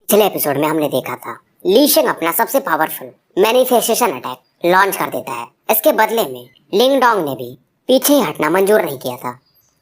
पिछले एपिसोड में हमने देखा था ली शेंग अपना सबसे पावरफुल मैनिफेस्टेशन अटैक लॉन्च कर देता है। इसके बदले में लिंग डोंग ने भी पीछे ही हटना मंजूर नहीं किया था।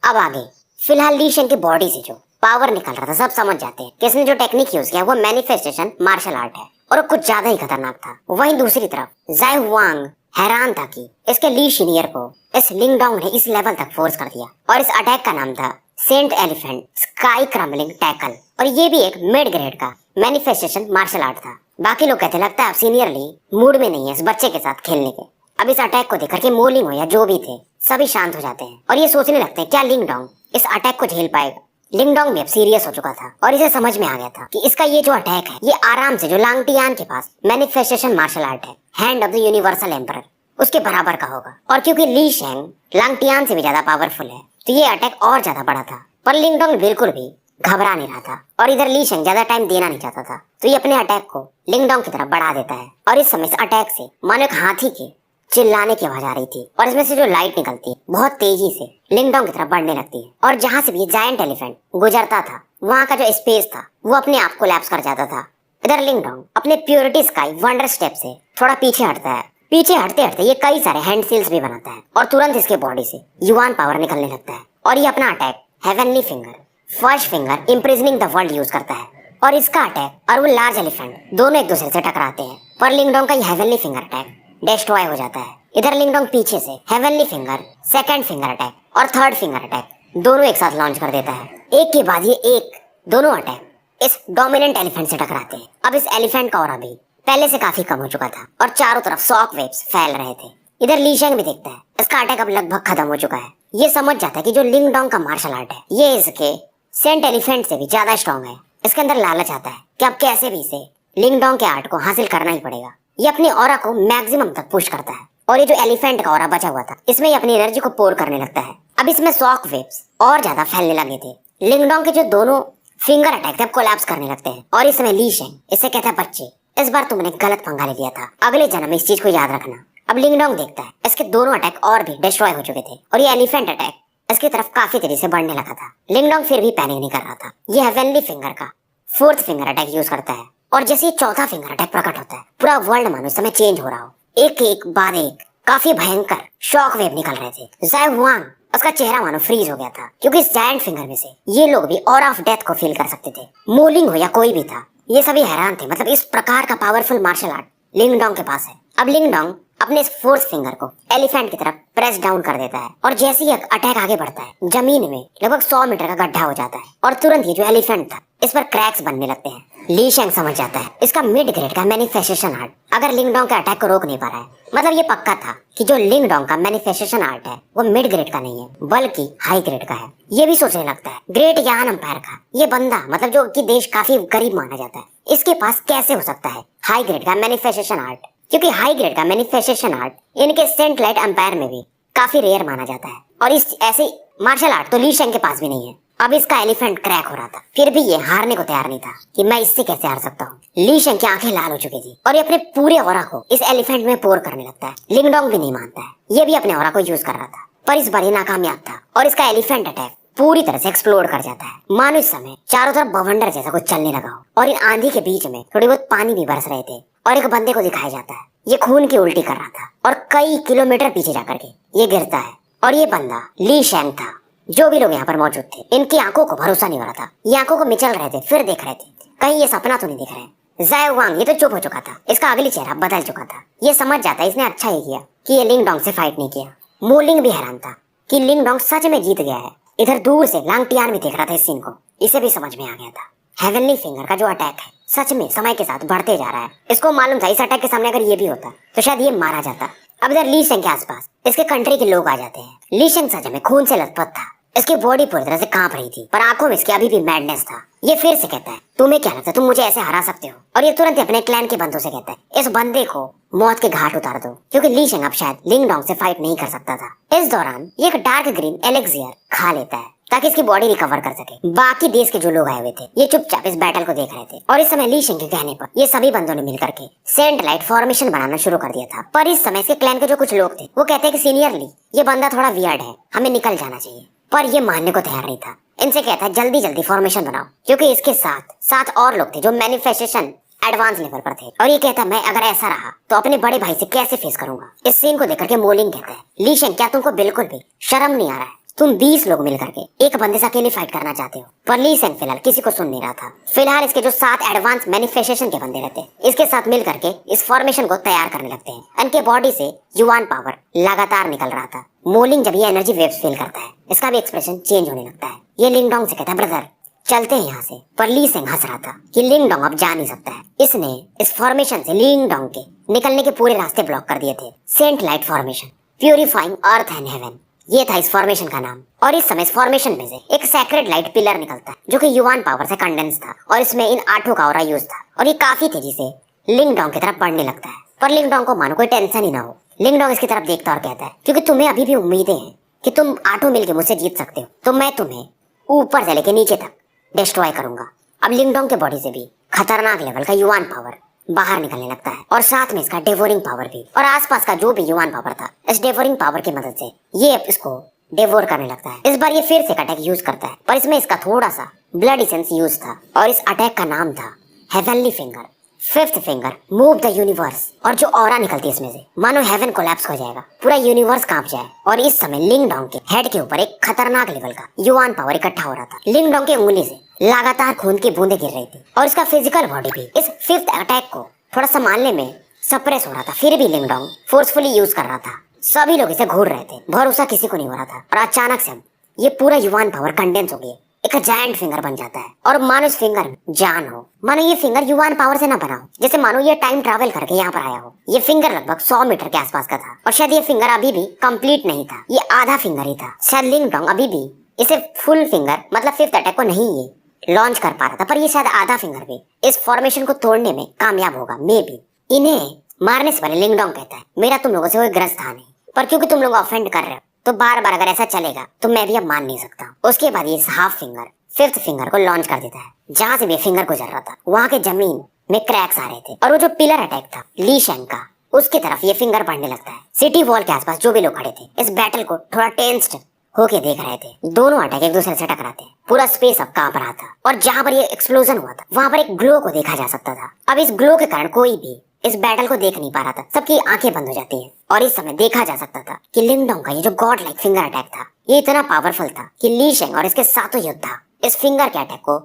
अब आगे फिलहाल ली शेंग की बॉडी से जो पावर निकल रहा था सब समझ जाते हैं कि इसने जो टेक्निक यूज किया वो मैनिफेस्टेशन मार्शल आर्ट है और कुछ ज्यादा ही खतरनाक था। वहीं दूसरी तरफ जाई हुआंग हैरान था कि इसके ली सीनियर को इस लिंग डोंग ने इस लेवल तक फोर्स कर दिया और इस अटैक का नाम था saint elephant sky crumbling tackle और ये भी एक मिड ग्रेड का मैनिफेस्टेशन मार्शल आर्ट था। बाकी लोग कहते लगता है अब सीनियरली मूड में नहीं है इस बच्चे के साथ खेलने के। अब इस अटैक को देखकर के मोलिंग हो या जो भी थे सभी शांत हो जाते हैं और ये सोचने लगते हैं क्या लिंग डोंग इस अटैक को झेल पाएगा। लिंग डोंग भी अब सीरियस हो चुका था और इसे समझ में आ गया था कि इसका ये जो अटैक है ये आराम से जो लांगटियान के पास मैनिफेस्टेशन मार्शल आर्ट है hand of the universal emperor उसके बराबर का होगा। और क्योंकि ली शेंग लांगटियान से भी ज्यादा पावरफुल है तो ये अटैक और ज्यादा बड़ा था। पर लिंग डोंग बिल्कुल भी घबरा नहीं रहा था और इधर ली शेंग ज्यादा टाइम देना नहीं चाहता था तो ये अपने अटैक को लिंग डोंग की तरफ बढ़ा देता है। और इस समय इस अटैक से मानो एक हाथी के चिल्लाने की आवाज आ रही थी और इसमें से जो लाइट निकलती है बहुत तेजी से लिंग डोंग की तरफ बढ़ने लगती है और जहां से भी जायंट एलिफेंट गुजरता था वहां का जो स्पेस था वो अपने आप कोलैप्स कर जाता था। इधर लिंग डोंग अपने प्योरिटी स्काई वंडर स्टेप से थोड़ा पीछे हटता है। पीछे हटते हटते ये कई सारे हैंड सील्स भी बनाता है और तुरंत इसके बॉडी से युवान पावर निकलने लगता है और ये अपना attack heavenly finger first finger imprisoning the world use करता है। और इसका अटैक और वो लार्ज एलिफेंट दोनों एक दूसरे से टकराते हैं पर लिंग डोंग का ये हेवनली फिंगर अटैक डिस्ट्रॉय हो जाता है। इधर लिंग डोंग पीछे से heavenly finger second finger attack और थर्ड फिंगर अटैक दोनों एक साथ लॉन्च कर देता है। एक के बाद ये एक दोनों अटैक इस डोमिनेंट एलिफेंट से टकराते हैं। अब इस एलिफेंट का ऑरा भी पहले से काफी कम हो चुका था और चारों तरफ शॉक वेव्स फैल रहे थे। इधर ली शेंग भी देखता है इसका अटैक अब लगभग खत्म हो चुका है। ये समझ जाता है कि जो लिंग डोंग का मार्शल आर्ट है ये इसके सेंट एलिफेंट से भी ज्यादा स्ट्रॉन्ग है। इसके अंदर लालच आता है कि अब कैसे भी इसे लिंग डोंग के आर्ट को हासिल करना ही पड़ेगा। ये अपने ऑरा को मैक्सिमम तक पुश करता है और ये जो एलिफेंट का ऑरा बचा हुआ था इसमें ये अपनी एनर्जी को पोर करने लगता है। अब इसमें शॉक वेव्स और ज्यादा फैलने लगे थे। लिंग डोंग के जो दोनों फिंगर अटैक थे कोलैप्स करने लगते हैं और इस समय ली शेंग इससे कहता है बच्चे इस बार तुमने गलत पंगा ले लिया था, अगले जन्म में इस चीज को याद रखना। अब लिंग डोंग देखता है इसके दोनों अटैक और भी डिस्ट्रॉय हो चुके थे और ये एलिफेंट अटैक इसकी तरफ काफी तेजी से बढ़ने लगा था। लिंग डोंग फिर भी पैनिक नहीं कर रहा था। ये हेवनली फिंगर का फोर्थ फिंगर अटैक यूज करता है और जैसे ही चौथा फिंगर अटैक प्रकट होता है पूरा वर्ल्ड मानो इस समय चेंज हो रहा हो। एक एक बाद एक काफी भयंकर शॉक वेव निकल रहे थे। जाई हुआंग उसका चेहरा मानो फ्रीज हो गया था क्योंकि इस जायंट फिंगर में से ये लोग भी ऑरा ऑफ डेथ को फील कर सकते थे। मोलिंग हो या कोई भी था ये सभी हैरान थे। मतलब इस प्रकार का पावरफुल मार्शल आर्ट लिंग डोंग के पास है। अब लिंग डोंग अपने इस फोर्थ फिंगर को एलिफेंट की तरफ प्रेस डाउन कर देता है और जैसे ही अटैक आगे बढ़ता है जमीन में लगभग 100 मीटर का गड्ढा हो जाता है और तुरंत ये जो एलिफेंट था इस पर क्रैक्स बनने लगते हैं। ली शेंग समझ जाता है इसका मिड ग्रेड का मैनिफेस्टेशन आर्ट अगर लिंग डोंग के अटैक को रोक नहीं पा रहा है मतलब ये पक्का था कि जो लिंग डोंग का मैनिफेस्टेशन आर्ट है वो मिड ग्रेड का नहीं है बल्कि हाई ग्रेड का है। ये भी सोचने लगता है ग्रेट यान अंपायर का ये बंदा मतलब जो कि देश काफी गरीब माना जाता है इसके पास कैसे हो सकता है हाई ग्रेड का मैनिफेस्टेशन आर्ट, क्योंकि हाई ग्रेड का मैनिफेस्टेशन आर्ट इनके सेंट लाइट अंपायर में भी काफी रेयर माना जाता है और इस ऐसे मार्शल आर्ट तो ली शेंग के पास भी नहीं है। अब इसका एलिफेंट क्रैक हो रहा था फिर भी ये हारने को तैयार नहीं था कि मैं इससे कैसे हार सकता हूँ। ली शेंग की आंखें लाल हो चुकी थी और ये अपने पूरे ऑरा को इस एलिफेंट में पोर करने लगता है। लिंग डोंग भी नहीं मानता है ये भी अपने ऑरा को यूज कर रहा था पर इस बार ये नाकामयाब था और इसका एलिफेंट अटैक पूरी तरह से एक्सप्लोड कर जाता है। मानो इस समय चारों तरफ बवंडर जैसा कुछ चलने लगा हो और इन आंधी के बीच में थोड़ी बहुत पानी भी बरस रहे थे और एक बंदे को दिखाया जाता है ये खून की उल्टी कर रहा था और कई किलोमीटर पीछे जाकर के ये गिरता है और ये बंदा ली शेंग था। जो भी लोग यहाँ पर मौजूद थे इनकी आंखों को भरोसा नहीं हो रहा था। ये आंखों को मिचल रहे थे फिर देख रहे थे कहीं ये सपना तो नहीं दिख रहे। जाई हुआंग ये तो चुप हो चुका था इसका अगली चेहरा बदल चुका था। ये समझ जाता है इसने अच्छा ही किया कि ये लिंग डोंग से फाइट नहीं किया। मोलिंग भी हैरान था कि लिंग डोंग सच में जीत गया है। इधर दूर से लांगटियान भी देख रहा था इस सीन को, इसे भी समझ में आ गया था हेवनली फिंगर का जो अटैक है सच में समय के साथ बढ़ते जा रहा है। इसको मालूम था इस अटैक के सामने अगर ये भी होता तो शायद ये मारा जाता। अब इधर ली शेंग के आसपास इसके कंट्री के लोग आ जाते हैं। ली शेंग सच में खून से लथपथ था इसकी बॉडी पूरी तरह से कांप रही थी पर आंखों में इसकी अभी भी मैडनेस था। ये फिर से कहता है तुम्हें क्या लगता है तुम मुझे ऐसे हरा सकते हो और ये तुरंत अपने क्लैन के बंदों से कहता है इस बंदे को मौत के घाट उतार दो क्योंकि ली शेंग अब शायद लिंग डोंग से फाइट नहीं कर सकता था। इस दौरान ये एक डार्क ग्रीन एलेक्सियर खा लेता है ताकि इसकी बॉडी रिकवर कर सके। बाकी देश के जो लोग आए हुए थे ये चुपचाप इस बैटल को देख रहे थे और इस समय ली शेंग के कहने पर ये सभी बंदों ने मिलकर के सेंट लाइट फॉर्मेशन बनाना शुरू कर दिया था। पर इस समय इसके क्लैन के जो कुछ लोग थे वो कहते हैं कि सीनियरली ये बंदा थोड़ा वियर्ड है हमें निकल जाना चाहिए। पर ये मानने को तैयार नहीं था। इनसे कहता है जल्दी जल्दी फॉर्मेशन बनाओ, क्योंकि इसके साथ साथ और लोग थे जो मैनिफेस्टेशन एडवांस लेवल पर थे। और ये कहता है मैं अगर ऐसा रहा तो अपने बड़े भाई से कैसे फेस करूंगा। इस सीन को देखकर के मोलिंग कहता है ली शेंग, क्या तुमको बिल्कुल भी शर्म नहीं आ रहा है? तुम 20 लोग मिल करके एक बंदे से अकेले फाइट करना चाहते हो। पर ली शेंग फिलहाल किसी को सुन नहीं रहा था। फिलहाल इसके जो 7 एडवांस मैनिफेस्टेशन के बंदे रहते हैं, इसके साथ मिल करके इस फॉर्मेशन को तैयार करने लगते हैं। इनके बॉडी से युवान पावर लगातार निकल रहा था। मोलिंग जब ये एनर्जी वेव्स फील करता है, इसका भी एक्सप्रेशन चेंज होने लगता है। ये लिंगडोंग से कहता है ब्रदर चलते हैं यहाँ से। पर ली शेंग हंस रहा था कि लिंगडोंग अब जा नहीं सकता है। इसने इस फॉर्मेशन से लिंगडोंग के निकलने के पूरे रास्ते ब्लॉक कर दिए थे। Saint light formation, purifying earth and heaven, ये था इस फॉर्मेशन का नाम। और इस समय इस फॉर्मेशन में से एक सैक्रेड लाइट पिलर निकलता है जो कि युवान पावर से कंडेंस था और इसमें इन 8 का ऑरा यूज था और ये काफी तेजी से लिंगडोंग की तरफ बढ़ने लगता है। पर लिंगडोंग को मानो कोई टेंशन ही ना हो। लिंगडोंग इसकी तरफ देखता और कहता है क्योंकि तुम्हें अभी भी उम्मीदें हैं कि तुम 8 मिलके मुझसे जीत सकते हो, तो मैं तुम्हें ऊपर से लेके नीचे तक डिस्ट्रॉय करूंगा। अब लिंगडोंग के बॉडी से भी खतरनाक लेवल का युवान पावर बाहर निकलने लगता है और साथ में इसका डेवोरिंग पावर भी। और आसपास का जो भी युवान पावर था, इस डेवोरिंग पावर की मदद से ये इसको डेवोर करने लगता है। इस बार ये फिर से अटैक यूज करता है, पर इसमें इसका थोड़ा सा ब्लड एसेंस यूज था और इस अटैक का नाम था heavenly finger. 5th finger move the universe. और जो ऑरा निकलती है इसमें से, मानो हेवन कोलैप्स हो जाएगा, पूरा यूनिवर्स कांप जाए। और इस समय लिंगडोंग के हेड के ऊपर एक खतरनाक लेवल का युवान पावर इकट्ठा हो रहा था। लिंगडोंग की उंगली से लगातार खून की बूंदें गिर रही थी और इसका फिजिकल बॉडी भी इस 5th अटैक को थोड़ा संभालने में सप्रेस हो रहा था। फिर भी लिंगडोंग फोर्सफुली यूज कर रहा था। सभी लोग इसे घूर रहे थे, भरोसा किसी को नहीं हो रहा था। और अचानक से ये पूरा युवान पावर कंडेंस हो गया, एक जायंट फिंगर बन जाता है। और मानो इस फिंगर में जान हो, मानो ये फिंगर युवान पावर से ना बना हो, जैसे मानो ये टाइम ट्रैवल करके यहाँ पर आया हो। ये फिंगर लगभग 100 मीटर के आसपास का था और शायद ये फिंगर अभी भी कंप्लीट नहीं था, ये आधा फिंगर ही था। शायद लिंगडोंग अभी भी इसे फुल फिंगर मतलब 5th अटैक को नहीं ये लॉन्च कर पा रहा था, पर ये शायद आधा फिंगर भी इस फॉर्मेशन को तोड़ने में कामयाब होगा। मे बी इन्हें मारने से पहले लिंगडोंग कहता है मेरा तुम लोगों से कोई ग्रज था नहीं, पर क्योंकि तुम लोग ऑफेंड कर रहे हो तो बार बार अगर ऐसा चलेगा तो मैं भी अब मान नहीं सकता। उसके बाद ये हाफ फिंगर 5th फिंगर को लॉन्च कर देता है। जहां से भी फिंगर गुजर रहा था वहां के जमीन में क्रैक्स आ रहे थे और वो जो पिलर अटैक था ली शेंग का, उसकी तरफ ये फिंगर बढ़ने लगता है। सिटी वॉल के आसपास जो भी लोग खड़े थे इस बैटल को थोड़ा टेंस्ड होके देख रहे थे। दोनों अटैक एक दूसरे से टकराते, पूरा स्पेस अब कांप रहा था। और जहां पर ये एक्सप्लोजन हुआ था वहां पर एक ग्लो को देखा जा सकता था। अब इस ग्लो के कारण कोई भी इस बैटल को देख नहीं पा रहा था, सबकी आंखें बंद हो जाती हैं। और इस समय देखा जा सकता था कि लिंगडोंग का ये जो गॉड लाइक फिंगर अटैक था, ये इतना पावरफुल था कि ली शेंग और इसके सातों योद्धा इस फिंगर के अटैक को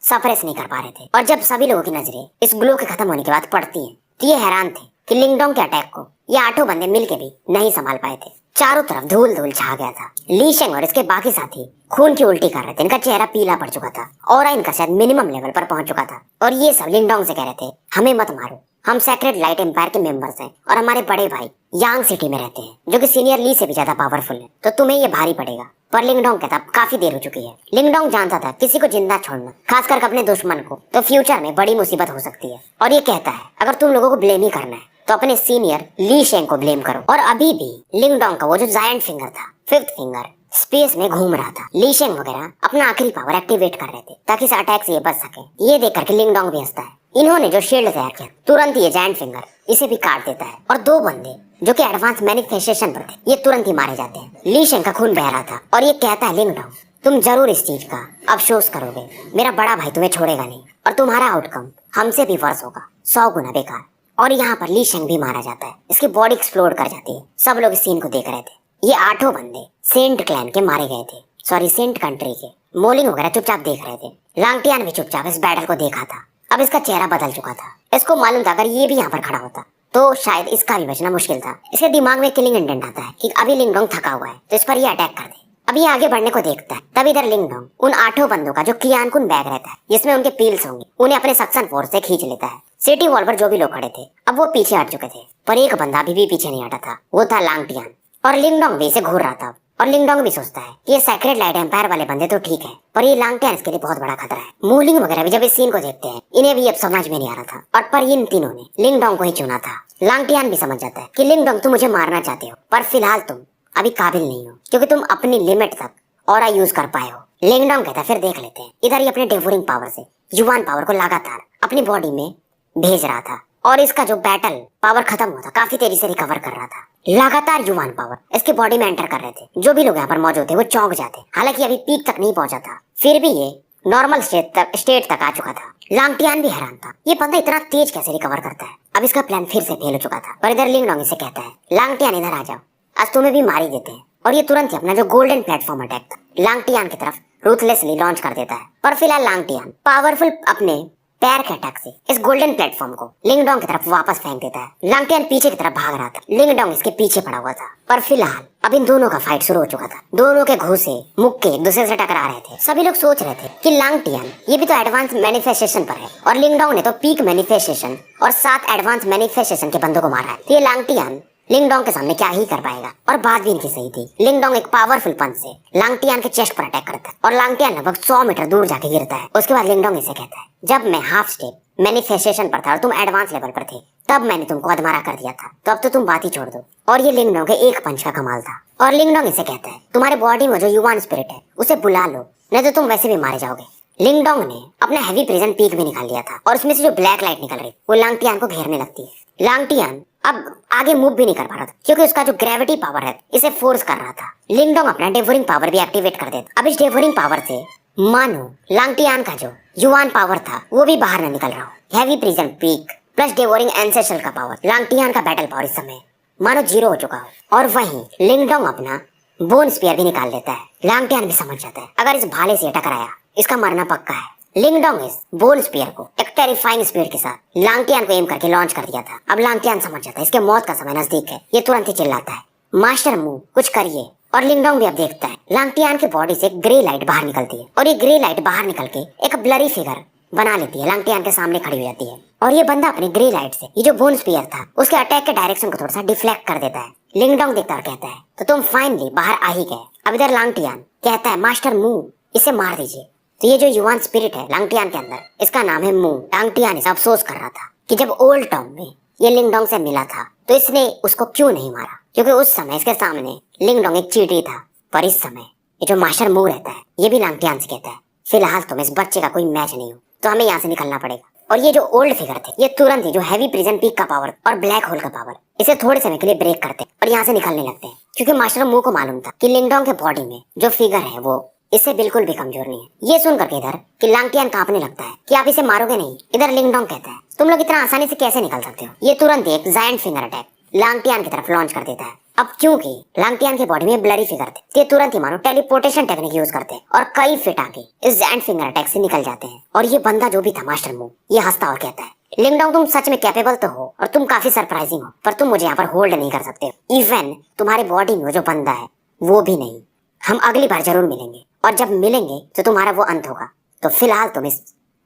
सप्रेस नहीं कर पा रहे थे। और जब सभी लोगों की नजरें इस ग्लो के खत्म होने के बाद पड़ती हैं, तो ये हैरान थे कि लिंगडोंग के अटैक को ये 8 बंदे मिलके भी नहीं संभाल पाए थे। चारों तरफ धूल धूल छा गया था। ली शेंग और इसके बाकी साथी खून की उल्टी कर रहे थे, इनका चेहरा पीला पड़ चुका था और इनका शायद मिनिमम लेवल पर पहुंच चुका था। और ये सब लिंगडोंग से कह रहे थे हमें मत मारो, हम सेक्रेड लाइट एम्पायर के मेंबर्स हैं और हमारे बड़े भाई यांग सिटी में रहते हैं जो कि सीनियर ली से भी ज्यादा पावरफुल है, तो तुम्हें ये भारी पड़ेगा। पर लिंगडोंग कहता काफी देर हो चुकी है। लिंगडोंग जानता था किसी को जिंदा छोड़ना, खासकर अपने दुश्मन को, तो फ्यूचर में बड़ी मुसीबत हो सकती है। और ये कहता है अगर तुम लोगों को ब्लेम ही करना है तो अपने सीनियर ली शेंग को ब्लेम करो। और अभी भी लिंगडोंग का वो जो जायंट फिंगर था 5th फिंगर स्पेस में घूम रहा था। ली शेंग वगैरह अपना आखिरी पावर एक्टिवेट कर रहे थे ताकि इस अटैक से ये बच सके। ये देख करके लिंगडोंग भी हंसता है। इन्होंने जो शील्ड तैयार किया तुरंत ये जायंट फिंगर इसे भी काट देता है और 2 बंदे जो कि एडवांस मैनिफेस्टेशन पर थे ये तुरंत ही मारे जाते हैं। ली शेंग का खून बह रहा था और ये कहता है लिंगडोंग तुम जरूर इस चीज का अफसोस करोगे, मेरा बड़ा भाई तुम्हें छोड़ेगा नहीं और तुम्हारा आउटकम हमसे भी वर्स होगा, 100 गुना बेकार। और यहाँ पर ली शेंग भी मारा जाता है, इसकी बॉडी एक्सप्लोड कर जाती है। सब लोग इस सीन को देख रहे थे। ये 8 बंदे सेंट क्लैन के मारे गए थे, सॉरी सेंट कंट्री के। मोलिंग वगैरह चुपचाप देख रहे थे। लांगटियान भी चुपचाप इस बैटल को देखा था। अब इसका चेहरा बदल चुका था। इसको मालूम था अगर ये भी यहाँ पर खड़ा होता तो शायद इसका भी बचना मुश्किल था। इसके दिमाग में किलिंग इंटेंट आता है कि अभी लिंगडोंग थका हुआ है तो इस पर ये अटैक कर दे। अब ये आगे बढ़ने को देखता है, तब इधर लिंगडोंग उन 8 बंदों का जो कियानकुन बैग रहता है जिसमें उनके पील्स होंगे, उन्हें अपने सक्शन फोर्स से खींच लेता है। सिटी वॉल पर जो भी लोग खड़े थे अब वो पीछे हट चुके थे, पर एक बंदा अभी भी पीछे नहीं हटा था, वो था लांगटियान। और लिंगडोंग भी इसे घूर रहा था और लिंगडोंग भी सोचता है कि ये सेक्रेड लाइट एम्पायर वाले बंदे तो ठीक है, पर ये लांगटियान इसके लिए बहुत बड़ा खतरा है। मूलिंग वगैरह भी जब इस सीन को देखते हैं इन्हें भी अब समझ में नहीं आ रहा था, और पर इन तीनों ने लिंगडोंग को ही चुना था। लांगटियान भी समझ जाता है कि लिंगडोंग तुम मुझे मारना चाहते हो, पर फिलहाल तुम अभी काबिल नहीं हो क्योंकि तुम अपनी लिमिट तक ऑरा यूज कर पाए हो। लिंगडोंग कहता है फिर देख लेते हैं। इधर ही अपने डेवोरिंग पावर से युवान पावर को लगातार अपनी बॉडी में भेज रहा था और इसका जो बैटल पावर खत्म हुआ था काफी तेजी से रिकवर कर रहा था। लगातार युवान पावर इसके बॉडी में एंटर कर रहे थे। जो भी लोग यहाँ पर मौजूद थे वो चौंक जाते। हालांकि अभी पीक तक नहीं पहुंचा था, फिर भी ये नॉर्मल स्टेट तक आ चुका था। लांगटियान भी हैरान था, ये बंदा इतना तेज कैसे रिकवर करता है। अब इसका प्लान फिर से फेल हो चुका था। पर इधर लिंगडोंग इसे कहता है, लांगटियान इधर आ जाओ, आज तुम्हें भी मार ही देते हैं। और ये तुरंत ही अपना जो गोल्डन प्लेटफॉर्म अटैक था लांगटियान की तरफ रूथलेसली लॉन्च कर देता है। पर फिलहाल लांगटियान पावरफुल अपने पैर के अटैक से इस गोल्डन प्लेटफॉर्म को लिंगडोंग की तरफ वापस फेंक देता है। लांगटियान पीछे की तरफ भाग रहा था, लिंगडोंग इसके पीछे पड़ा हुआ था। पर फिलहाल अब इन दोनों का फाइट शुरू हो चुका था। दोनों के घूंसे मुक्के एक दूसरे से टकरा रहे थे। सभी लोग सोच रहे थे कि लांगटियान ये भी तो एडवांस मैनिफेस्टेशन पर है और लिंगडोंग ने तो पीक मैनिफेस्टेशन और 7 एडवांस मैनिफेस्टेशन के बंदों को मारा है। तो ये लांगटियान लिंगडोंग के सामने क्या ही कर पाएगा। और बात भी इनकी सही थी। लिंगडोंग एक पावरफुल पंच से लांगटियान के चेस्ट पर अटैक करता है और लांगटियान लगभग 100 मीटर दूर जाके गिरता है। उसके बाद लिंगडोंग इसे कहता है, जब मैं हाफ स्टेप मैनिफेस्टेशन पर था और तुम एडवांस लेवल पर थे तब मैंने तुमको अधमरा कर दिया था, तो अब तो तुम बात ही छोड़ दो। और ये लिंगडोंग के एक पंच का कमाल था। और लिंगडोंग इसे कहता है, तुम्हारे बॉडी में जो युवान स्पिरिट है उसे बुला लो, नहीं तो तुम वैसे भी मारे जाओगे। लिंगडोंग ने अपना हैवी प्रिजन पीक भी निकाल लिया था और उसमें से जो ब्लैक लाइट निकल रही वो लांगटियान को घेरने लगती है। लांगटियान अब आगे मूव भी नहीं कर पा रहा था क्योंकि उसका जो ग्रेविटी पावर है इसे फोर्स कर रहा था। लिंगडोंग अपना डेवोरिंग पावर भी एक्टिवेट कर देता। अब इस डेवोरिंग पावर से मानो लांगटियान का जो युवान पावर था वो भी बाहर न निकल रहा हो। Heavy prison peak plus devouring ancestral का पावर, लांगटियान का बैटल पावर इस समय मानो 0 हो चुका हो। और वहीं लिंगडोंग अपना बोन स्पीयर भी निकाल लेता है। लांगटियान भी समझ जाता है अगर इस भाले से टकराया इसका मरना पक्का है। लिंगडोंग इस बोन स्पीयर को एक टेरिफाइंग स्पीड के साथ लांगटियान को एम करके लॉन्च कर दिया था। अब लांगटियान समझ जाता है इसके मौत का समय नजदीक है। ये तुरंत ही चिल्लाता है, मास्टर मुंह कुछ करिए। और लिंगडोंग भी अब देखता है लांगटियान की बॉडी से एक ग्रे लाइट बाहर निकलती है और ये ग्रे लाइट बाहर निकल के एक ब्लरी फिगर बना लेती है, लांगटियान के सामने खड़ी हो जाती है। और ये बंदा अपनी ग्रे लाइट से ये जो बोन स्पीयर था उसके अटैक के डायरेक्शन को थोड़ा सा डिफ्लेक्ट कर देता है। लिंगडोंग देखता और कहता है, तो तुम फाइनली बाहर आ ही गए। अब इधर लांगटियान कहता है, मास्टर मुंह इसे मार दीजिए। तो ये जो युवान स्पिरिट है लांगटियान के अंदर इसका नाम है मुंह। लांगटियान इसे अफसोस कर रहा था कि जब ओल्ड टाउन में ये लिंगडोंग से मिला था तो इसने उसको क्यों नहीं मारा, क्योंकि उस समय इसके सामने लिंगडोंग एक चींटी था। पर इस समय ये जो मास्टर मुंह रहता है ये भी लांगटियान से कहता है, फिलहाल तुम इस बच्चे का कोई मैच नहीं हो, तो हमें यहाँ से निकलना पड़ेगा। और ये जो ओल्ड फिगर थे ये तुरंत ही जो हैवी प्रिजन पीक का पावर और ब्लैक होल का पावर इसे थोड़े समय के लिए ब्रेक करते और यहाँ से निकलने लगते हैं। क्योंकि मास्टर मुंह को मालूम था कि लिंगडोंग के बॉडी में जो फिगर है वो इससे बिल्कुल भी कमजोर नहीं है। ये सुनकर के इधर कि लांगटियान कांपने लगता है कि आप इसे मारोगे नहीं। इधर लिंगडोंग कहता है, तुम लोग इतना आसानी से कैसे निकल सकते हो। ये तुरंत एक जायंट फिंगर अटैक लांगटियान की तरफ लॉन्च कर देता है। अब क्योंकि लांगटियान की बॉडी में ब्लरी फिगर थे तो ये तुरंत ही मानो टेलीपोर्टेशन टेक्निक यूज करते हैं और कई फिट आगे इस जायंट फिंगर अटैक से निकल जाते हैं। और ये बंदा जो भी था मास्टर मुंह ये हंसता और कहता है, लिंगडोंग तुम सच में कैपेबल तो हो और तुम काफी सरप्राइजिंग हो, पर तुम मुझे यहाँ पर होल्ड नहीं कर सकते। इवन तुम्हारे बॉडी में जो बंदा है वो भी नहीं। हम अगली बार जरूर मिलेंगे और जब मिलेंगे तो तुम्हारा वो अंत होगा, तो फिलहाल तुम इस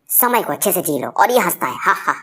समय को अच्छे से जी लो। और ये हंसता है, हा हा।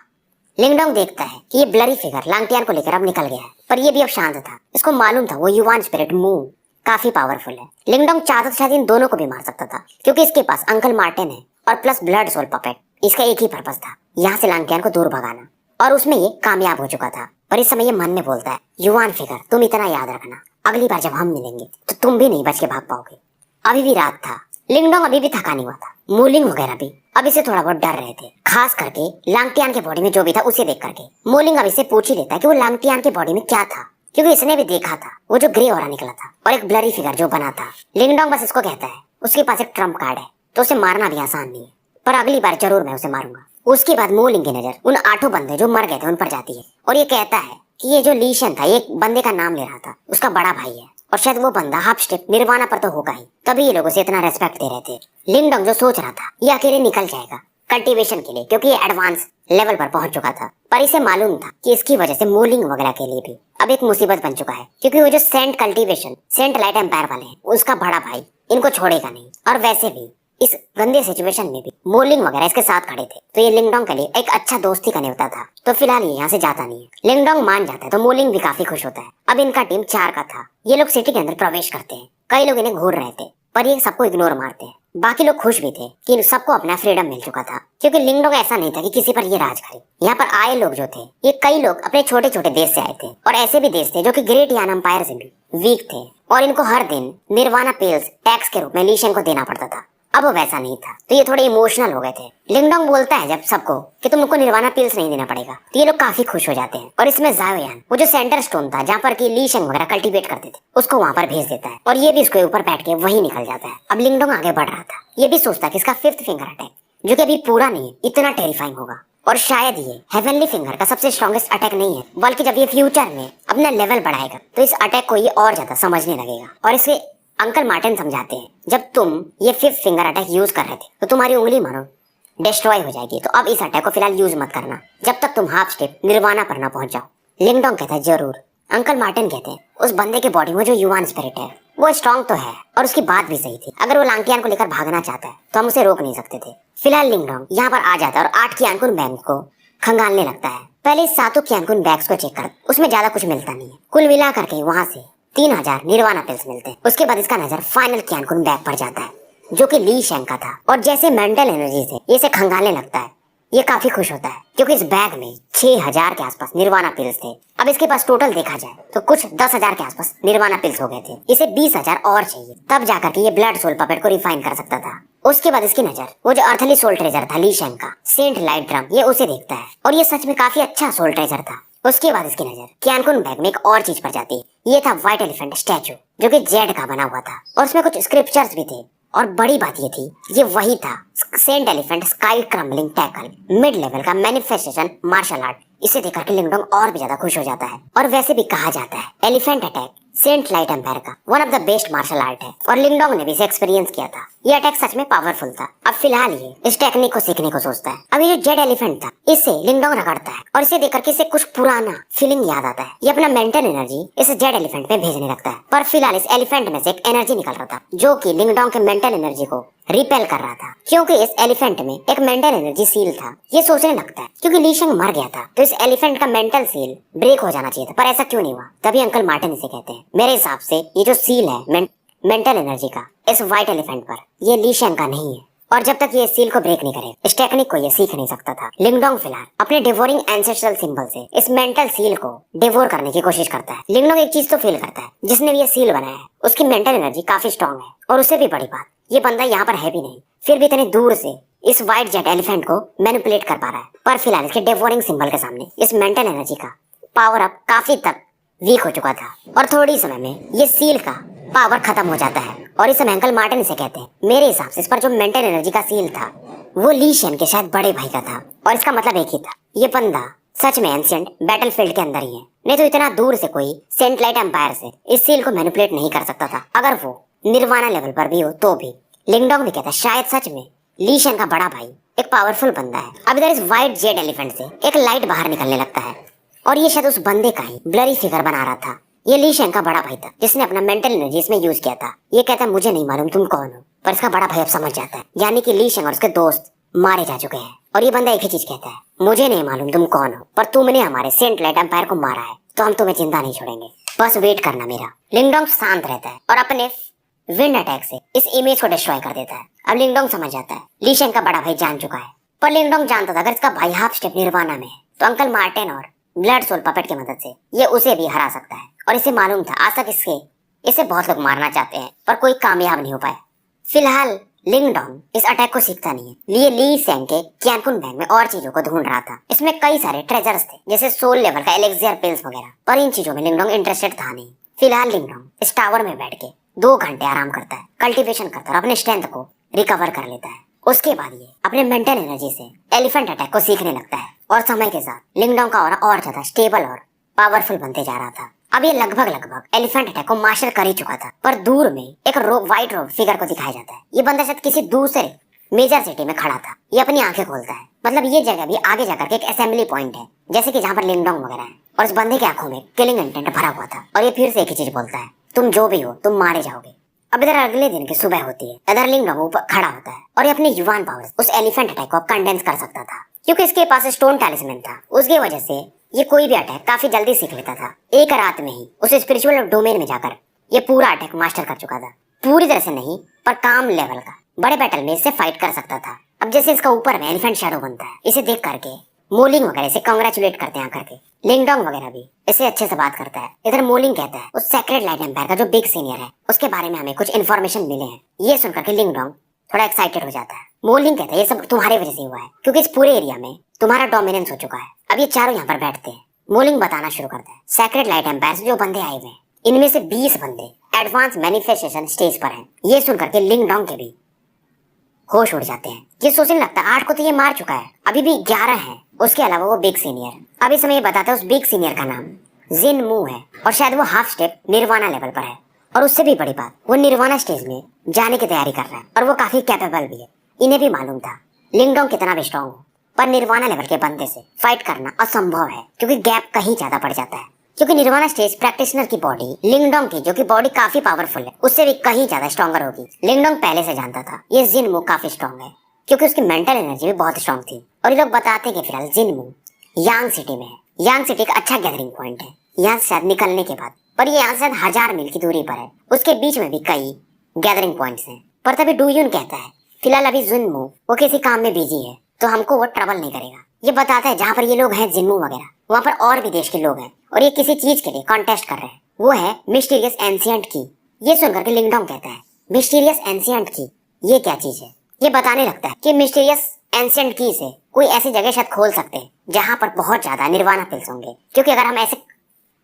लिंगडोंग देखता है कि ये ब्लरी फिगर लांगटियान को लेकर अब निकल गया है, पर ये भी अब शांत था। इसको मालूम था वो युवान स्पिरिट मुंह काफी पावरफुल है। लिंगडोंग चाहता तो शायद इन दोनों को भी मार सकता था क्योंकि इसके पास अंकल मार्टिन है और प्लस ब्लड सोल पपेट। इसका एक ही पर्पस था, यहाँ से लांगटियान को दूर भगाना, और उसमें ये कामयाब हो चुका था। पर इस समय ये मन में बोलता है, युवान फिगर तुम इतना याद रखना, अगली बार जब हम मिलेंगे तो तुम भी नहीं बच के भाग पाओगे। अभी भी रात था, लिंगडोंग अभी भी थका नहीं हुआ था। मोलिंग वगैरह भी अब इसे थोड़ा बहुत डर रहे थे, खास करके लांगटियान के बॉडी में जो भी था उसे देख करके। मोलिंग अब इसे पूछ ही लेता है कि वो लांगटियान के बॉडी में क्या था, क्योंकि इसने भी देखा था वो जो ग्रे ऑरा निकला था और एक ब्लरी फिगर जो बना था। लिंगडोंग बस इसको कहता है उसके पास एक ट्रम्प कार्ड है तो उसे मारना भी आसान नहीं है, पर अगली बार जरूर मैं उसे मारूंगा। उसके बाद मोलिंग की नजर उन 8 बंदे जो मर गए थे उन पर जाती है और ये कहता है कि ये जो लीशन था ये एक बंदे का नाम ले रहा था, उसका बड़ा भाई है और शायद वो बंदा हाफ स्टेप निर्वाणा पर तो होगा ही, तभी ये लोग उसे इतना रेस्पेक्ट दे रहे थे। लिंगडोंग जो सोच रहा था ये अकेले निकल जाएगा कल्टीवेशन के लिए क्योंकि ये एडवांस लेवल पर पहुंच चुका था, पर इसे मालूम था कि इसकी वजह से मोलिंग वगैरह के लिए भी अब एक मुसीबत बन चुका है, क्योंकि वो जो saint cultivation saint light empire वाले हैं उसका बड़ा भाई इनको छोड़ेगा नहीं। और वैसे भी इस गंदे सिचुएशन में भी मोलिंग वगैरह इसके साथ खड़े थे, तो ये लिंगडोंग के लिए एक अच्छा दोस्ती का न्योता था। तो फिलहाल ये यहाँ से जाता नहीं है। लिंगडोंग मान जाता है तो मोलिंग भी काफी खुश होता है। अब इनका टीम 4 का था। ये लोग सिटी के अंदर प्रवेश करते हैं। कई लोग इन्हें घूर रहे थे पर ये सबको इग्नोर मारते हैं। बाकी लोग खुश भी थे कि सबको अपना फ्रीडम मिल चुका था, क्योंकि लिंगडोंग ऐसा नहीं था कि किसी पर ये राज करे। यहाँ पर आए लोग जो थे ये कई लोग अपने छोटे छोटे देश से आए थे और ऐसे भी देश थे जो कि ग्रेट यान एम्पायर से भी वीक थे और इनको हर दिन निर्वाणा पेल्स टैक्स के रूप में लीशन को देना पड़ता था। अब वो वैसा नहीं था, तो ये थोड़े इमोशनल हो गए थे। लिंगडोंग बोलता है जब सबको कि तुमको निर्वाणा पिल्स नहीं देना पड़ेगा, तो ये लोग काफी खुश हो जाते हैं। और इसमें जाओयान, वो जो सेंटर स्टोन था जहाँ पर की ली शेंग वगैरह कल्टीवेट करते थे, उसको वहाँ पर भेज देता है और ये भी उसके ऊपर बैठ के वही निकल जाता है। अब लिंगडोंग आगे बढ़ रहा था, ये भी सोचता कि इसका 5th फिंगर अटैक, जो कि अभी पूरा नहीं है, इतना टेरिफाइंग होगा। और शायद ये हेवनली फिंगर का सबसे स्ट्रॉन्गेस्ट अटैक नहीं है, बल्कि जब ये फ्यूचर में अपना लेवल बढ़ाएगा तो इस अटैक को ये और ज्यादा समझने लगेगा। और इसे अंकल मार्टिन समझाते हैं, जब तुम ये 5th फिंगर अटैक यूज कर रहे थे तो तुम्हारी उंगली मानो डिस्ट्रॉय हो जाएगी, तो अब इस अटैक को फिलहाल यूज मत करना जब तक तुम हाफ स्टेप निर्वाणा पर ना पहुंच जाओ। लिंगडोंग कहता है जरूर। अंकल मार्टिन कहते हैं उस बंदे के बॉडी में जो युवान स्पिरिट है वो स्ट्रॉन्ग तो है, और उसकी बात भी सही थी। अगर वो लांगकियान को लेकर भागना चाहता है तो हम उसे रोक नहीं सकते थे। फिलहाल लिंगडोंग यहाँ पर आ जाता है और 8 कियानकुन बैंक को खंगालने लगता है। पहले इस 7 कियानकुन बैग्स को चेक कर, उसमें ज्यादा कुछ मिलता नहीं है। कुल मिला करके वहाँ से 3000 निर्वाणा पिल्स मिलते हैं। उसके बाद इसका नजर फाइनल कियानकुन बैग पर जाता है, जो कि ली शेंग का था। और जैसे मेंटल एनर्जी से ये इसे खंगालने लगता है, ये काफी खुश होता है क्योंकि इस बैग में 6000 के आसपास निर्वाणा पिल्स थे। अब इसके पास टोटल देखा जाए तो कुछ 10,000 के आसपास निर्वाणा पिल्स हो गए थे। इसे 20,000 और चाहिए, तब जाकर के ये ब्लड सोल पपेट को रिफाइन कर सकता था। उसके बाद इसकी नजर वो जो अर्थली सोल ट्रेजर था ली शेंग का, सेंट लाइट ड्रम, ये उसे देखता है और ये सच में काफी अच्छा सोल ट्रेजर था। उसके बाद इसकी नजर कियानकुन बैग में एक और चीज पर जाती है। ये था व्हाइट एलिफेंट स्टैचू, जो कि जेड का बना हुआ था और उसमें कुछ स्क्रिप्चर्स भी थे। और बड़ी बात ये थी, ये वही था saint elephant sky crumbling tackle, mid level का मैनिफेस्टेशन मार्शल आर्ट। इसे देखकर के लिंगडोंग और भी ज्यादा खुश हो जाता है। और वैसे भी कहा जाता है elephant attack saint light empire का one of the best martial art है, और लिंगडोंग ने भी इसे एक्सपीरियंस किया था। ये अटैक सच में पावरफुल था। अब फिलहाल ये इस टेक्निक को सीखने को सोचता है। अब ये जो जेड एलिफेंट था, इसे लिंगडोंग रगड़ता है और इसे देखकर के इसे कुछ पुराना फीलिंग याद आता है। ये अपना मेंटल एनर्जी इस जेड एलिफेंट में भेजने लगता है, पर फिलहाल इस एलिफेंट में से एक एनर्जी निकल रहा था जो कि लिंगडोंग के मेंटल एनर्जी को रिपेल कर रहा था, क्योंकि इस एलिफेंट में एक मेंटल एनर्जी सील था। ये सोचने लगता है क्योंकि ली शेंग मर गया था तो इस एलिफेंट का मेंटल सील ब्रेक हो जाना चाहिए था, पर ऐसा क्यों नहीं हुआ। तभी अंकल मार्टिन इसे कहते हैं, मेरे हिसाब से ये जो सील है मेंटल एनर्जी का इस व्हाइट एलिफेंट पर, ये ली शेंग का नहीं है, और जब तक ये इस सील को ब्रेक नहीं करे इस टेक्निक को ये सीख नहीं सकता था। लिंगडोंग फिलहाल अपने डिवोरिंग एंसेस्ट्रल सिंबल से इस मेंटल सील को डिवोर करने की कोशिश करता है। लिंगडोंग एक चीज तो फील करता है, जिसने भी ये सील बनाया है उसकी मेंटल एनर्जी काफी स्ट्रॉन्ग है, और उससे भी बड़ी बात, ये बंदा यहाँ पर है भी नहीं, फिर भी इतने दूर से इस व्हाइट जेट एलिफेंट को मैनिपुलेट कर पा रहा है। पर फिलहाल इसके डिवोरिंग सिंबल के सामने इस मेंटल एनर्जी का पावर अप काफी तक वीक हो चुका था, और थोड़ी समय में ये सील का पावर खत्म हो जाता है। और इस समय अंकल मार्टिन इसे कहते हैं, मेरे हिसाब से इस पर जो मेंटल एनर्जी का सील था वो ली शेंग के शायद बड़े भाई का था, और इसका मतलब एक ही था, ये बंदा सच में एंशिएंट बैटलफील्ड के अंदर ही है, नहीं तो इतना दूर से कोई सेंट लाइट एम्पायर से इस सील को मैनिपुलेट नहीं कर सकता था, अगर वो निर्वाणा लेवल पर भी हो तो भी। लिंगडोंग भी कहता है शायद सच में ली शेंग का बड़ा भाई एक पावरफुल बंदा है। अब इधर इस व्हाइट जेड एलिफेंट से एक लाइट बाहर निकलने लगता है, और ये शायद उस बंदे का ही ब्लरी फिगर बना रहा था। ये ली शेंग का बड़ा भाई था जिसने अपना मेंटल एनर्जी इसमें यूज किया था। ये कहता है मुझे नहीं मालूम तुम कौन हो, पर इसका बड़ा भाई अब समझ जाता है, यानी कि ली शेंग और उसके दोस्त मारे जा चुके हैं। और ये बंदा एक ही चीज कहता है, मुझे नहीं मालूम तुम कौन हो, पर तुमने हमारे सेंट लाइट एम्पायर को मारा है तो हम तुम्हें जिंदा नहीं छोड़ेंगे, बस वेट करना मेरा। लिंगडोंग शांत रहता है और अपने विंड अटैक से इस इमेज को डिस्ट्रॉय कर देता है। अब लिंगडोंग समझ जाता है ली शेंग का बड़ा भाई जान चुका है, पर लिंगडोंग जानता था अगर इसका भाई हाफ स्टेप निर्वाणा में है तो अंकल मार्टिन और ब्लड सोल पपेट की मदद से ये उसे भी हरा सकता है। और इसे मालूम था आज तक इसे बहुत लोग मारना चाहते हैं पर कोई कामयाब नहीं हो पाया। फिलहाल लिंगडोंग इस अटैक को सीखता नहीं है। ये ली शेंग के कियानकुन बैंक में और चीजों को ढूंढ रहा था। इसमें कई सारे ट्रेजर्स थे जैसे सोल लेवल का एलेक्सियर पिल्स वगैरह, पर इन चीजों में लिंगडोंग इंटरेस्टेड था नहीं। फिलहाल लिंगडोंग इस टावर में बैठ के 2 घंटे आराम करता है, कल्टीवेशन करता है और अपने स्ट्रेंथ को रिकवर कर लेता है। उसके बाद ये अपने मेंटल एनर्जी से एलिफेंट अटैक को सीखने लगता है, और समय के साथ लिंगडोंग का ऑरा और ज्यादा स्टेबल और पावरफुल बनते जा रहा था। अब ये लगभग एलिफेंट अटैक को मास्टर कर ही चुका था, पर दूर में एक व्हाइट रोब फिगर को दिखाया जाता है। ये बंदा शायद किसी दूसरे मेजर सिटी में खड़ा था। ये अपनी आंखें खोलता है, मतलब ये जगह भी आगे जाकर के एक असेंबली पॉइंट है, जैसे कि जहाँ पर लिंगडोंग वगैरह है, और इस बंदे की आंखों में किलिंग इंटेंट भरा हुआ था। और ये फिर से एक ही चीज बोलता है, तुम जो भी हो तुम मारे जाओगे। अब इधर अगले दिन की सुबह होती है। इधर लिंगडोंग ऊपर खड़ा होता है और ये अपने युवान पावर उस एलिफेंट अटैक को कंडेंस कर सकता था, क्योंकि इसके पास स्टोन टैलिस्मैन था। उसकी वजह से ये कोई भी अटैक काफी जल्दी सीख लेता था। एक रात में ही उस स्पिरिचुअल डोमेन में जाकर ये पूरा अटैक मास्टर कर चुका था। पूरी तरह से नहीं, पर काम लेवल का बड़े बैटल में इससे फाइट कर सकता था। अब जैसे इसका ऊपर में एलिफेंट शैडो बनता है, इसे देख करके मोलिंग वगैरह इसे कांग्रेचुलेट करते हैं आकर के। लिंगडोंग वगैरह भी इसे अच्छे से बात करता है। इधर मोलिंग कहता है उस सेक्रेट लाइट एम्पायर का जो बिग सीनियर है उसके बारे में हमें कुछ इन्फॉर्मेशन मिले हैं। ये सुनकर के लिंगडोंग थोड़ा एक्साइटेड हो जाता है। मोलिंग कहता है ये सब तुम्हारी वजह से हुआ है, क्योंकि इस पूरे एरिया में तुम्हारा डोमिनेंस हो चुका है। अब ये चारों यहाँ पर बैठते हैं। मोलिंग बताना शुरू करता है, सेक्रेट लाइट एम्पायर से जो बंदे आए हुए हैं, इनमें से 20 बंदे एडवांस मैनिफेस्टेशन स्टेज पर हैं। ये सुनकर के लिंग डोंग के भी होश उड़ जाते हैं। ये सोचने लगता है 8 को तो ये मार चुका है, अभी भी 11 हैं, उसके अलावा वो बिग सीनियर। अभी समय ये बताता है उस बिग सीनियर का नाम जिन मू है, और शायद वो हाफ स्टेप निर्वाणा लेवल पर है। और उससे भी बड़ी बात, वो निर्वाणा स्टेज में जाने की तैयारी कर रहा है, और वो काफी कैपेबल भी है। इन्हें भी मालूम था लिंग डोंग कितना भी स्ट्रॉन्ग हो, पर निर्वाणा लेवल के बंदे से फाइट करना असंभव है, क्योंकि गैप कहीं ज्यादा पड़ जाता है। क्योंकि निर्वाणा स्टेज प्रैक्टिशनर की बॉडी लिंग डोंग की, जो कि बॉडी काफी पावरफुल है, उससे भी कहीं ज्यादा स्ट्रॉन्गर होगी। लिंग डोंग पहले से जानता था ये जिन मू काफी स्ट्रॉन्ग है, क्योंकि उसकी मेंटल एनर्जी भी बहुत स्ट्रॉन्ग थी। और ये लोग बताते हैं कि फिलहाल जिन मू यांग सिटी में है। यांग सिटी एक अच्छा गैदरिंग पॉइंट है यहाँ से शायद निकलने के बाद, पर ये यहाँ से शायद 1000 मील की दूरी पर है। उसके बीच में भी कई गैदरिंग पॉइंट्स हैं। पर तभी डू यून कहता है फिलहाल अभी जिन मू वो किसी काम में बिजी है, तो हमको वो ट्रबल नहीं करेगा। ये बताता है जहाँ पर ये लोग हैं जिन्मू वगैरह, वहाँ पर और भी देश के लोग हैं, और ये किसी चीज के लिए कॉन्टेस्ट कर रहे हैं। वो है मिस्टीरियस एंशिएंट की। ये सुनकर के लिंग डोंग कहता है मिस्टीरियस एंशिएंट की ये क्या चीज है। ये बताने लगता है कि मिस्टीरियस एंशिएंट की से कोई ऐसी जगह शायद खोल सकते हैं जहाँ पर बहुत ज्यादा निर्वाणा पिल्स होंगे, क्योंकि अगर हम ऐसे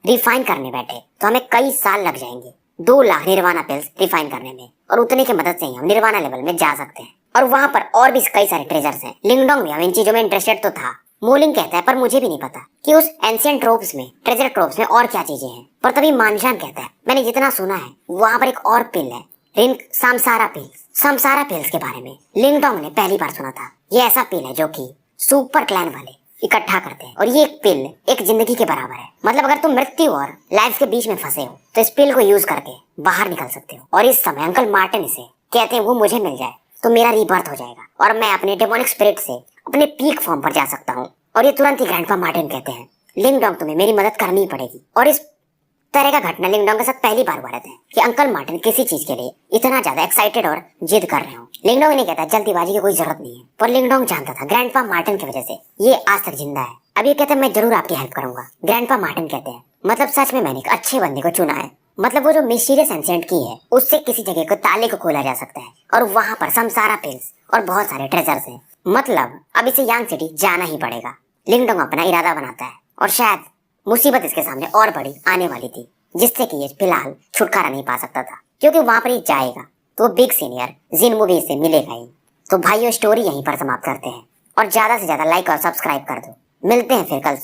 रिफाइन करने बैठे तो हमें कई साल लग जाएंगे, 2 लाख निर्वाणा पिल्स रिफाइन करने में, और उतने की मदद से ही हम निर्वाणा लेवल में जा सकते हैं। और वहाँ पर और भी कई सारे ट्रेजर्स हैं। लिंग डोंग भी इन चीजों में इंटरेस्टेड तो था। मोलिंग कहता है पर मुझे भी नहीं पता कि उस एंशिएंट ट्रोप्स में, ट्रेजर ट्रोप्स में और क्या चीजें हैं। पर तभी मानजान कहता है मैंने जितना सुना है वहाँ पर एक और पिल है, रिन सामसारा पिल्स। सामसारा पिल्स के बारे में लिंग डोंग ने पहली बार सुना था। ये ऐसा पिल है जो कि सुपर क्लैन वाले इकट्ठा करते हैं, और ये एक पिल एक जिंदगी के बराबर है। मतलब अगर तुम मृत्यु और लाइफ के बीच में फंसे हो तो इस पिल को यूज करके बाहर निकल सकते हो। और इस समय अंकल मार्टिन से कहते हैं वो मुझे मिल जाए तो मेरा रीबर्थ हो जाएगा, और मैं अपने डेमोनिक स्पिरिट से अपने पीक फॉर्म पर जा सकता हूँ। और ये तुरंत ही ग्रैंडपा मार्टिन कहते हैं लिंग डोंग तुम्हें मेरी मदद करनी पड़ेगी। और इस तरह का घटना लिंग डोंग के साथ पहली बार हुआ रहता है कि अंकल मार्टिन किसी चीज के लिए इतना ज्यादा एक्साइटेड और जिद कर रहे हो। लिंग डोंग ने कहता है जल्दीबाजी की कोई जरूरत नहीं है, पर लिंग डोंग जानता था ग्रैंडपा मार्टिन की वजह से ये आज तक जिंदा है। अब ये कहते हैं मैं जरूर आपकी हेल्प करूंगा। ग्रैंडपा मार्टिन कहते हैं मतलब सच में मैंने एक अच्छे बंदे को चुना है। मतलब वो जो मिस्टीरियस एंशिएंट की है उससे किसी जगह को ताले को खोला जा सकता है, और वहां पर समसारा पिल्स और बहुत सारे ट्रेजर्स हैं। मतलब अब इसे यांग सिटी जाना ही पड़ेगा। लिंग डोंग अपना इरादा बनाता है, और शायद मुसीबत इसके सामने और बड़ी आने वाली थी, जिससे कि ये फिलहाल छुटकारा नहीं पा सकता था, क्योंकि वहां पर ये जाएगा तो बिग सीनियर जिन मूवी से मिलेगा ही। तो भाइयों स्टोरी यहीं पर समाप्त करते हैं, और ज्यादा से ज्यादा लाइक और सब्सक्राइब कर दो। मिलते हैं फिर कल।